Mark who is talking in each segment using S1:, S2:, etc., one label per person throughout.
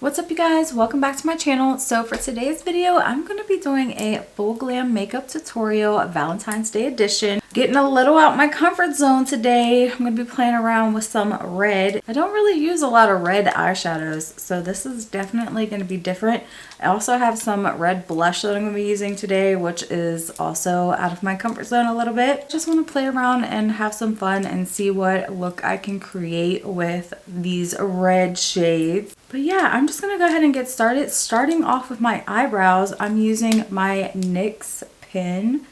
S1: What's up you guys? Welcome back to my channel. So for today's video, I'm going to be doing a full glam makeup tutorial, Valentine's Day edition. Getting a little out my comfort zone today. I'm going to be playing around with some red. I don't really use a lot of red eyeshadows, so this is definitely going to be different. I also have some red blush that I'm going to be using today, which is also out of my comfort zone a little bit. Just want to play around and have some fun and see what look I can create with these red shades. But yeah, I'm just going to go ahead and get started. Starting off with my eyebrows, I'm using my NYX pen.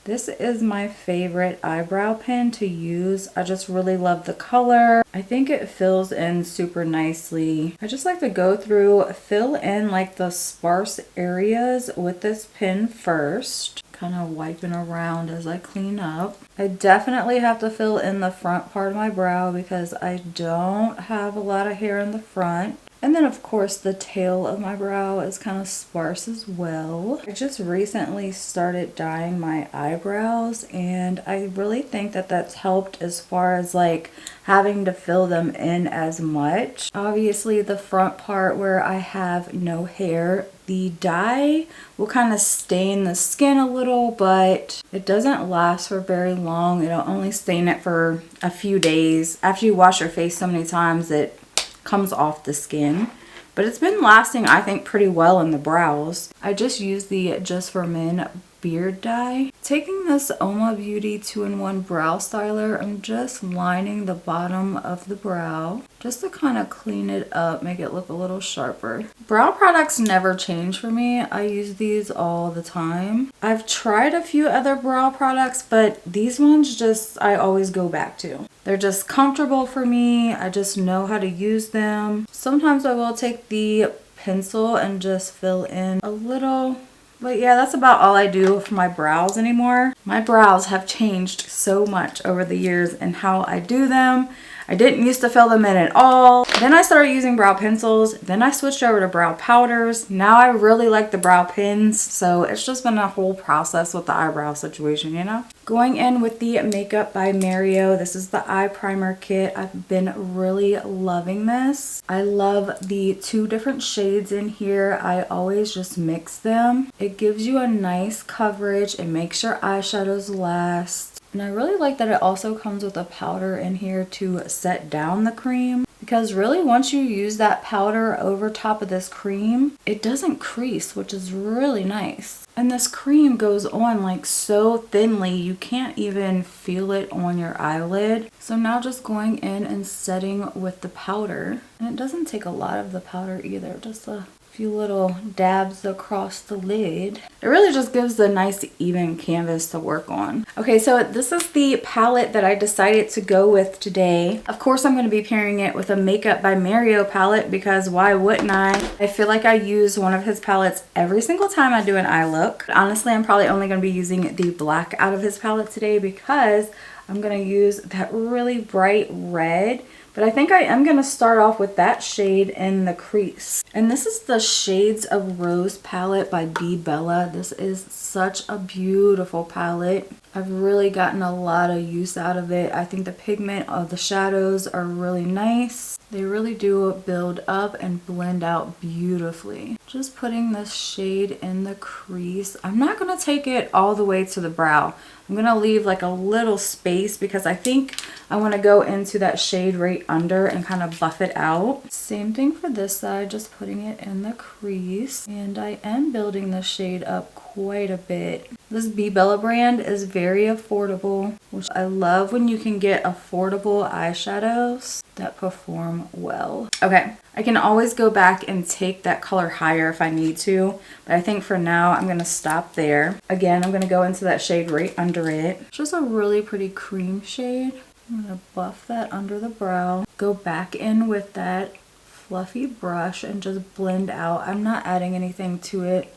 S1: This is my favorite eyebrow pen to use. I just really love the color. I think it fills in super nicely. I just like to go through, fill in like the sparse areas with this pen first. Kind of wiping around as I clean up. I definitely have to fill in the front part of my brow because I don't have a lot of hair in the front. And then of course the tail of my brow is kind of sparse as well. I just recently started dyeing my eyebrows and I really think that that's helped as far as like having to fill them in as much. Obviously the front part where I have no hair, the dye will kind of stain the skin a little, but it doesn't last for very long. It'll only stain it for a few days. After you wash your face so many times, it comes off the skin. But it's been lasting, I think, pretty well in the brows. I just used the Just for Men beard dye. Taking this Oma Beauty 2-in-1 brow styler, I'm just lining the bottom of the brow just to kind of clean it up, make it look a little sharper. Brow products never change for me. I use these all the time. I've tried a few other brow products, but these ones just I always go back to. They're just comfortable for me. I just know how to use them. Sometimes I will take the pencil and just fill in a little. But yeah, that's about all I do for my brows anymore. My brows have changed so much over the years and how I do them. I didn't used to fill them in at all. Then I started using brow pencils. Then I switched over to brow powders. Now I really like the brow pens. So it's just been a whole process with the eyebrow situation, you know? Going in with the Makeup by Mario. This is the eye primer kit. I've been really loving this. I love the two different shades in here. I always just mix them. It gives you a nice coverage. It makes your eyeshadows last. And I really like that it also comes with a powder in here to set down the cream. Because really once you use that powder over top of this cream, it doesn't crease, which is really nice. And this cream goes on like so thinly, you can't even feel it on your eyelid. So now just going in and setting with the powder. And it doesn't take a lot of the powder either, just a few little dabs across the lid. It really just gives a nice even canvas to work on. Okay, so this is the palette that I decided to go with today. Of course, I'm going to be pairing it with a Makeup by Mario palette because why wouldn't I? I feel like I use one of his palettes every single time I do an eye look. Honestly, I'm probably only going to be using the black out of his palette today because I'm going to use that really bright red. But I think I am going to start off with that shade in the crease. And this is the Shades of Rose palette by B. Bella. This is such a beautiful palette. I've really gotten a lot of use out of it. I think the pigment of the shadows are really nice. They really do build up and blend out beautifully. Just putting this shade in the crease. I'm not going to take it all the way to the brow. I'm going to leave like a little space because I think I want to go into that shade right under and kind of buff it out. Same thing for this side, just putting it in the crease. And I am building the shade up quite a bit. This B. Bella brand is very affordable, which I love when you can get affordable eyeshadows that perform well. Okay, I can always go back and take that color higher if I need to, but I think for now I'm going to stop there. Again, I'm going to go into that shade right under it. Just a really pretty cream shade. I'm going to buff that under the brow. Go back in with that fluffy brush and just blend out. I'm not adding anything to it.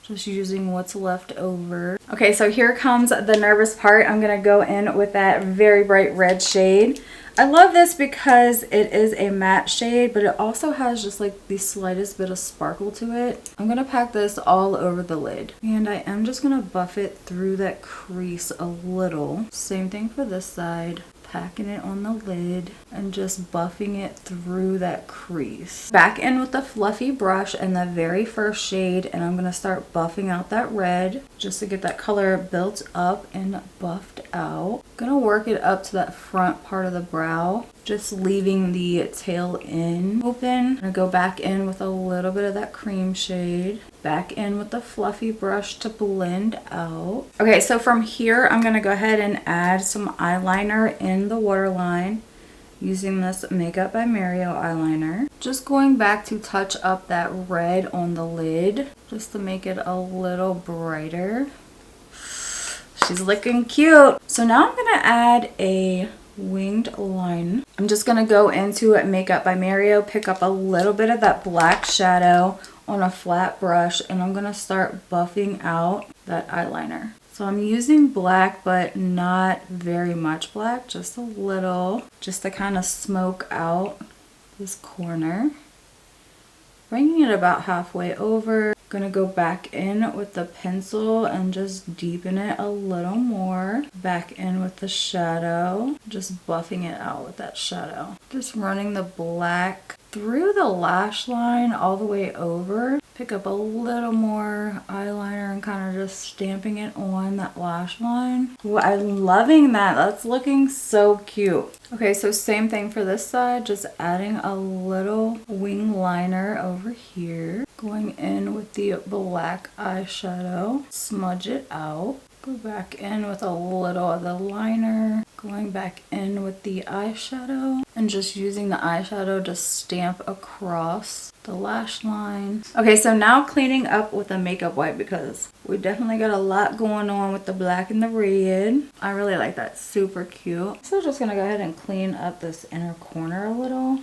S1: Just using what's left over. Okay, so here comes the nervous part. I'm gonna go in with that very bright red shade. I love this because it is a matte shade, but it also has just like the slightest bit of sparkle to it. I'm gonna pack this all over the lid. And I am just gonna buff it through that crease a little. Same thing for this side. packing it on the lid and just buffing it through that crease. Back in with the fluffy brush and the very first shade, and I'm gonna start buffing out that red just to get that color built up and buffed out. Gonna work it up to that front part of the brow, just leaving the tail end open. I'm gonna go back in with a little bit of that cream shade, back in with the fluffy brush to blend out. Okay, so from here I'm gonna go ahead and add some eyeliner in the waterline using this Makeup by Mario eyeliner. Just going back to touch up that red on the lid just to make it a little brighter. She's looking cute. So now I'm gonna add a winged line. I'm just gonna go into Makeup by Mario, pick up a little bit of that black shadow on a flat brush, and I'm gonna start buffing out that eyeliner. So I'm using black, but not very much black, just a little, just to kind of smoke out this corner. Bringing it about halfway over. Gonna go back in with the pencil and just deepen it a little more. Back in with the shadow, just buffing it out with that shadow. Just running the black through the lash line all the way over. Pick up a little more eyeliner and kind of just stamping it on that lash line. Ooh, I'm loving that. That's looking so cute. Okay, so same thing for this side, just adding a little wing liner over here. Going in with the black eyeshadow, smudge it out. Go back in with a little of the liner, going back in with the eyeshadow, and just using the eyeshadow to stamp across the lash line. Okay, so now cleaning up with a makeup wipe because we definitely got a lot going on with the black and the red. I really like that, super cute. So just gonna go ahead and clean up this inner corner a little.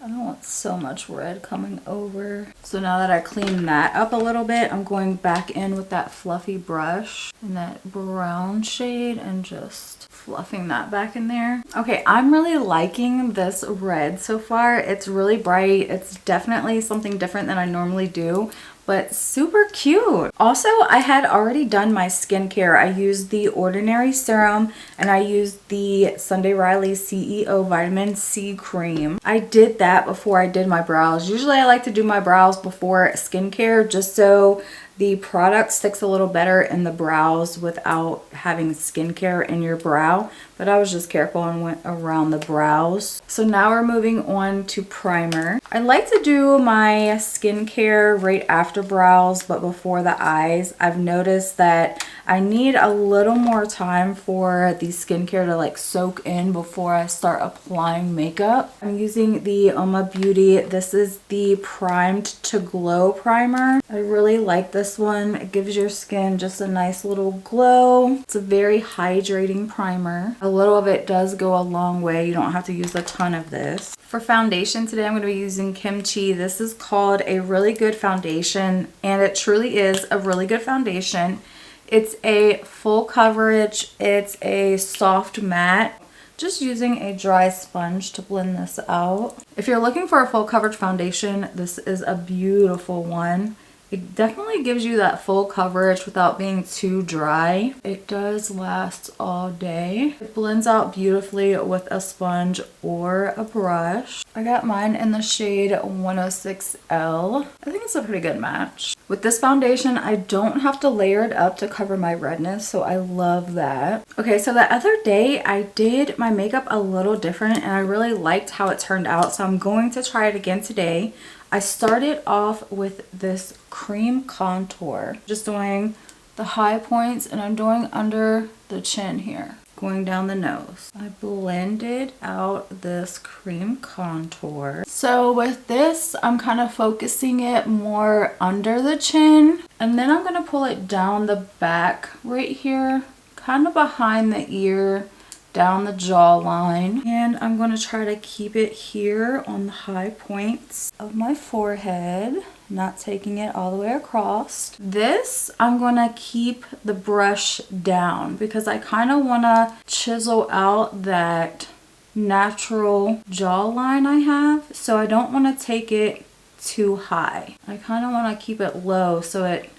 S1: I don't want so much red coming over. So now that I cleaned that up a little bit, I'm going back in with that fluffy brush in that brown shade and just fluffing that back in there. Okay, I'm really liking this red so far. It's really bright. It's definitely something different than I normally do, but super cute. Also, I had already done my skincare. I used the Ordinary Serum and I used the Sunday Riley CEO Vitamin C Cream. I did that before I did my brows. Usually I like to do my brows before skincare just so the product sticks a little better in the brows without having skincare in your brow, but I was just careful and went around the brows. So now we're moving on to primer. I like to do my skincare right after brows, but before the eyes. I've noticed that I need a little more time for the skincare to like soak in before I start applying makeup. I'm using the Oma Beauty. This is the Primed to Glow primer. I really like this one. It gives your skin just a nice little glow. It's a very hydrating primer. A little of it does go a long way. You don't have to use a ton of this. For foundation today, I'm going to be using Kimchi. This is called a really good foundation, and it truly is a really good foundation. It's a full coverage. It's a soft matte. Just using a dry sponge to blend this out. If you're looking for a full coverage foundation, this is a beautiful one. It definitely gives you that full coverage without being too dry. It does last all day. It blends out beautifully with a sponge or a brush. I got mine in the shade 106L. I think it's a pretty good match. With this foundation, I don't have to layer it up to cover my redness, so I love that. Okay, so the other day I did my makeup a little different and I really liked how it turned out, so I'm going to try it again today. I started off with this cream contour, just doing the high points, and I'm doing under the chin here, going down the nose. I blended out this cream contour. So with this, I'm kind of focusing it more under the chin, and then I'm going to pull it down the back right here, kind of behind the ear, down the jawline, and I'm going to try to keep it here on the high points of my forehead, not taking it all the way across. This, I'm going to keep the brush down because I kind of want to chisel out that natural jawline I have, so I don't want to take it too high. I kind of want to keep it low so it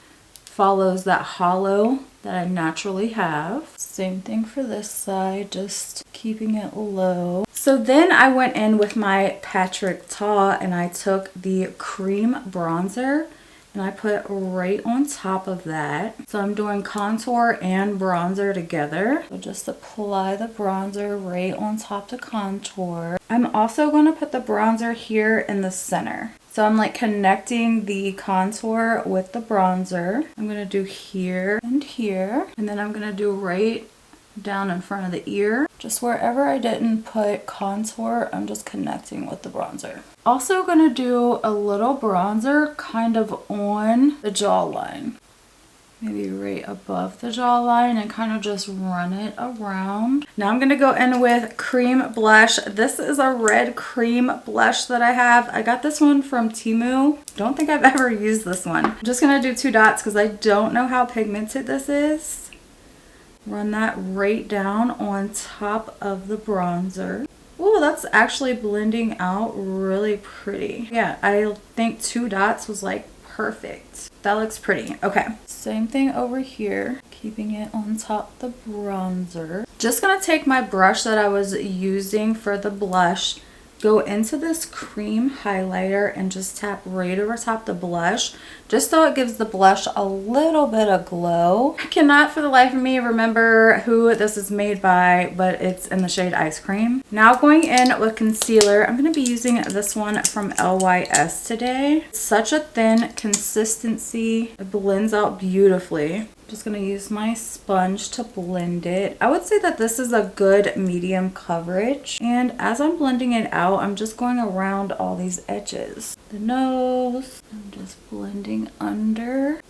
S1: follows that hollow that I naturally have. Same thing for this side, just keeping it low. So then I went in with my Patrick Ta and I took the cream bronzer and I put right on top of that. So I'm doing contour and bronzer together. So just apply the bronzer right on top to contour. I'm also going to put the bronzer here in the center. So I'm like connecting the contour with the bronzer. I'm going to do here and here. And then I'm going to do right down in front of the ear. Just wherever I didn't put contour, I'm just connecting with the bronzer. Also going to do a little bronzer kind of on the jawline. Maybe right above the jawline and kind of just run it around. Now I'm going to go in with cream blush. This is a red cream blush that I have. I got this one from Temu. Don't think I've ever used this one. I'm just going to do 2 dots because I don't know how pigmented this is. Run that right down on top of the bronzer. Oh, that's actually blending out really pretty. Yeah, I think 2 dots was like perfect. That looks pretty. Okay, same thing over here. Keeping it on top of the bronzer. Just gonna take my brush that I was using for the blush, go into this cream highlighter and just tap right over top the blush, just so it gives the blush a little bit of glow. I cannot for the life of me remember who this is made by, but it's in the shade Ice Cream. Now going in with concealer, I'm going to be using this one from LYS today. It's such a thin consistency. It blends out beautifully. Just going to use my sponge to blend it. I would say that this is a good medium coverage. And as I'm blending it out, I'm just going around all these edges. The nose, I'm just blending under.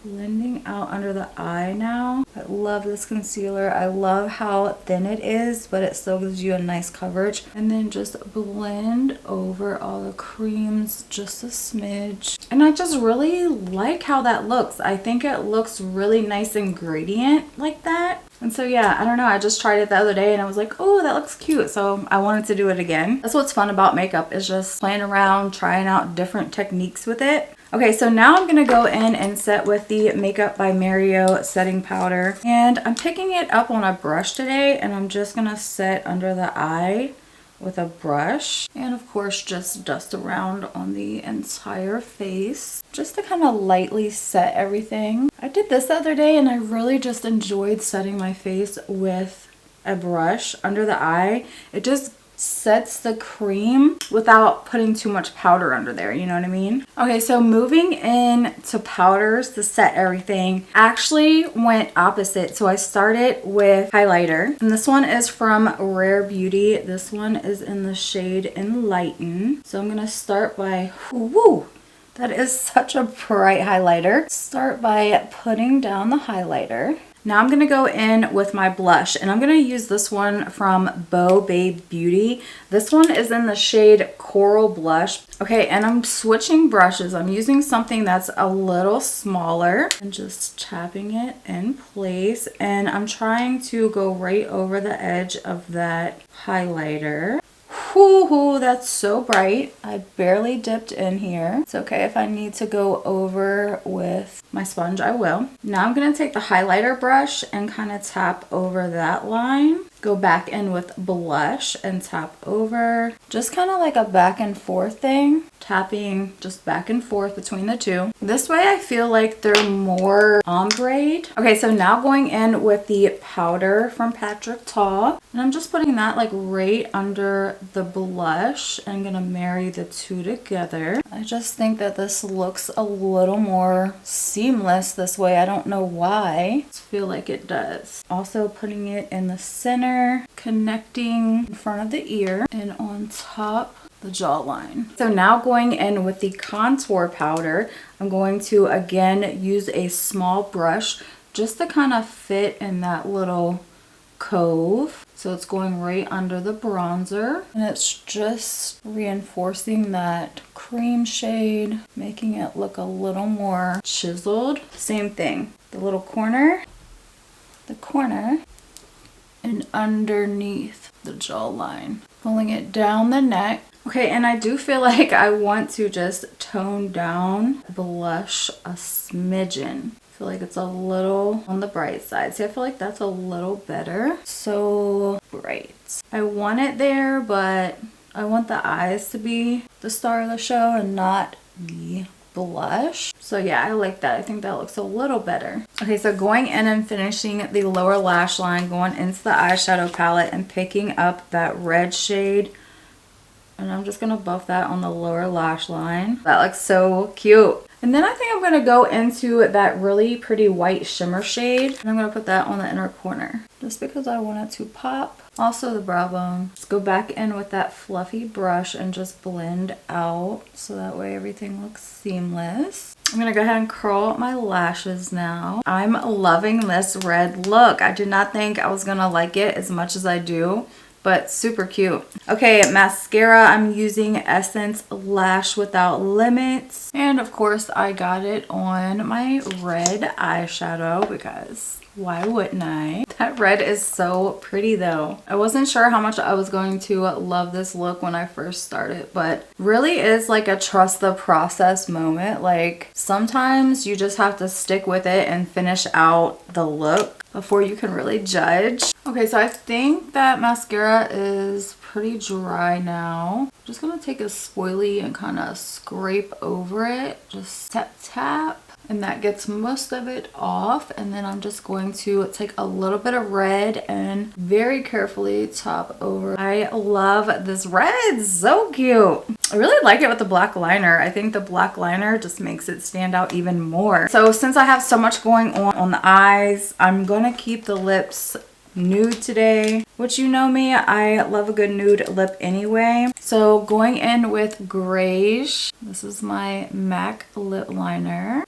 S1: Blending out under the eye now. I love this concealer. I love how thin it is, but it still gives you a nice coverage. And then just blend over all the creams just a smidge. And I just really like how that looks. I think it looks really nice and gradient like that. And so yeah, I don't know, I just tried it the other day and I was like, oh, that looks cute. So I wanted to do it again. That's what's fun about makeup, is just playing around, trying out different techniques with it. Okay, so now I'm gonna go in and set with the Makeup by Mario setting powder. And I'm picking it up on a brush today and I'm just gonna set under the eye with a brush. And of course, just dust around on the entire face, just to kind of lightly set everything. I did this the other day and I really just enjoyed setting my face with a brush under the eye. It just sets the cream without putting too much powder under there, you know what I mean? Okay, so moving in to powders to set everything, actually went opposite. So I started with highlighter, and this one is from Rare Beauty. This one is in the shade Enlighten. So I'm gonna start by, whoo, that is such a bright highlighter. Start by putting down the highlighter. Now I'm going to go in with my blush, and I'm going to use this one from Bow Babe Beauty. This one is in the shade Coral Blush. Okay, and I'm switching brushes. I'm using something that's a little smaller and just tapping it in place. And I'm trying to go right over the edge of that highlighter. Whoo, that's so bright. I barely dipped in here. It's okay if I need to go over with my sponge, I will. Now I'm gonna take the highlighter brush and kind of tap over that line. Go back in with blush and tap over. Just kind of like a back and forth thing. Tapping just back and forth between the two. This way I feel like they're more ombre. Okay, so now going in with the powder from Patrick Ta. And I'm just putting that like right under the blush. I'm gonna marry the two together. I just think that this looks a little more seamless this way. I don't know why. I feel like it does. Also putting it in the center, connecting in front of the ear and on top the jawline. So now going in with the contour powder, I'm going to again use a small brush just to kind of fit in that little cove. So it's going right under the bronzer, and it's just reinforcing that cream shade, making it look a little more chiseled. Same thing, the little corner, the corner, and underneath the jawline, pulling it down the neck. Okay, and I do feel like I want to just tone down blush a smidgen. So feel like it's a little on the bright side. See, I feel like that's a little better. So bright. I want it there, but I want the eyes to be the star of the show and not the blush. So yeah, I like that. I think that looks a little better. Okay, so going in and finishing the lower lash line, going into the eyeshadow palette and picking up that red shade. And I'm just gonna buff that on the lower lash line. That looks so cute. And then I think I'm gonna go into that really pretty white shimmer shade. And I'm gonna put that on the inner corner, just because I want it to pop. Also the brow bone. Let's go back in with that fluffy brush and just blend out so that way everything looks seamless. I'm gonna go ahead and curl up my lashes now. I'm loving this red look. I did not think I was gonna like it as much as I do, but super cute. Okay, mascara, I'm using Essence Lash Without Limits. And of course I got it on my red eyeshadow because why wouldn't I? That red is so pretty though. I wasn't sure how much I was going to love this look when I first started, but really is like a trust the process moment. Like sometimes you just have to stick with it and finish out the look before you can really judge. Okay, so I think that mascara is pretty dry now. I'm just gonna take a spoilie and kind of scrape over it. Just tap tap. And that gets most of it off. And then I'm just going to take a little bit of red and very carefully top over. I love this red. It's so cute. I really like it with the black liner. I think the black liner just makes it stand out even more. So since I have so much going on the eyes, I'm gonna keep the lips nude today, which you know me, I love a good nude lip anyway. So going in with Grayish. This is my MAC lip liner.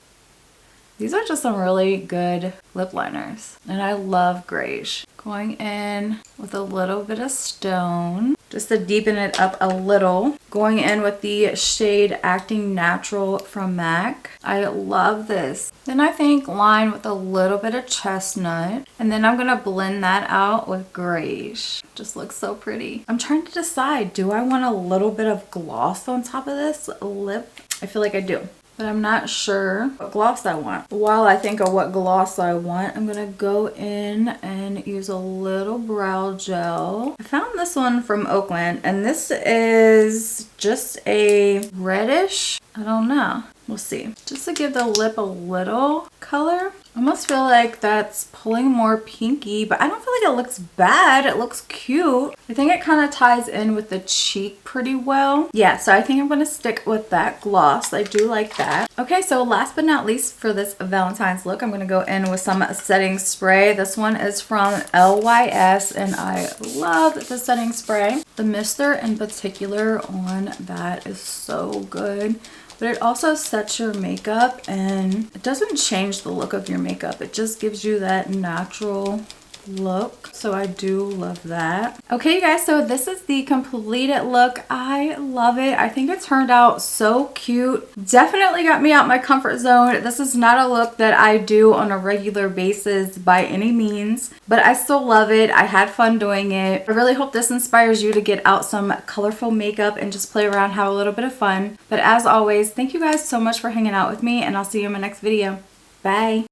S1: These are just some really good lip liners and I love Grayish. Going in with a little bit of Stone just to deepen it up a little. Going in with the shade Acting Natural from MAC. I love this. Then I think line with a little bit of Chestnut. And then I'm gonna blend that out with Grayish. Just looks so pretty. I'm trying to decide, do I want a little bit of gloss on top of this lip? I feel like I do, but I'm not sure what gloss I want. While I think of what gloss I want, I'm gonna go in and use a little brow gel. I found this one from Oakland and this is just a reddish, I don't know, we'll see. Just to give the lip a little color. I almost feel like that's pulling more pinky, but I don't feel like it looks bad. It looks cute. I think it kind of ties in with the cheek pretty well. Yeah, so I think I'm gonna stick with that gloss. I do like that. Okay, so last but not least for this Valentine's look, I'm gonna go in with some setting spray. This one is from LYS and I love the setting spray. The mister in particular on that is so good. But it also sets your makeup and it doesn't change the look of your makeup. It just gives you that natural look. So I do love that. Okay, you guys, so this is the completed look. I love it. I think it turned out so cute. Definitely got me out my comfort zone. This is not a look that I do on a regular basis by any means, but I still love it. I had fun doing it. I really hope this inspires you to get out some colorful makeup and just play around, have a little bit of fun. But as always, thank you guys so much for hanging out with me and I'll see you in my next video. Bye.